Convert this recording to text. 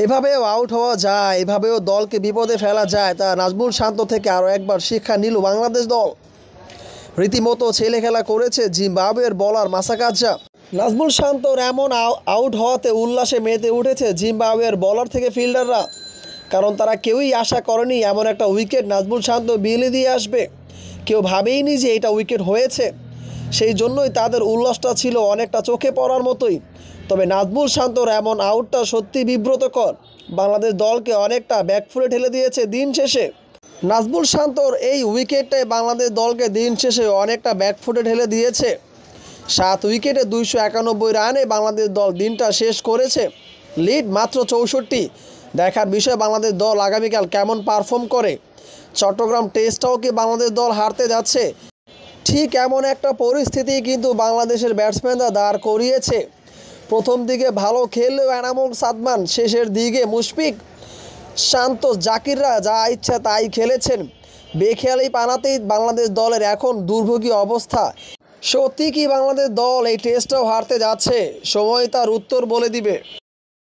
এভাবেও আউট হওয়া যায়, এভাবেও দলকে বিপদে ফেলা যায়, তা নাজমুল শান্ত থেকে আরও একবার শিক্ষা নিল বাংলাদেশ দল। রীতিমতো ছেলে খেলা করেছে জিম্বাবুয়ের বোলার মাসাকাজা। নাজমুল শান্তর এমন আউট হওয়াতে উল্লাসে মেতে উঠেছে জিম্বাবুয়ের বোলার থেকে ফিল্ডাররা, কারণ তারা কেউই আশা করেনি এমন একটা উইকেট নাজমুল শান্ত বিলে দিয়ে আসবে। কেউ ভাবেইনি যে এটা উইকেট হয়েছে, সেই জন্যই তাদের উল্লাসটা ছিল অনেকটা চোখে পড়ার মতোই। তবে নাজমুল শান্তর এমন আউটটা সত্যি বিব্রতকর, বাংলাদেশ দলকে অনেকটা ব্যাকফুটে ঠেলে দিয়েছে দিন শেষে। নাজমুল শান্তর এই উইকেটটাই বাংলাদেশ দলকে দিন শেষে অনেকটা ব্যাকফুটে ঠেলে দিয়েছে। 7 উইকেটে 291 রানে বাংলাদেশ দল দিনটা শেষ করেছে, লিড মাত্র 64। দেখার বিষয় বাংলাদেশ দল আগামীকাল কেমন পারফর্ম করে। চট্টগ্রাম টেস্টটাও কি বাংলাদেশ দল হারতে যাচ্ছে? ঠিক এমন একটা পরিস্থিতি কিন্তু বাংলাদেশের ব্যাটসম্যানরা দাঁড় করিয়েছে। প্রথম দিকে ভালো খেললেও এনামুল সাদমান, শেষের দিকে মুশফিক, শান্ত, জাকিররা যা ইচ্ছা তাই খেলেছেন। বেখেয়ালি পানাতেই বাংলাদেশ দলের এখন দুর্ভোগী অবস্থা। সত্যি কি বাংলাদেশ দল এই টেস্টটাও হারতে যাচ্ছে? সময় তার উত্তর বলে দিবে।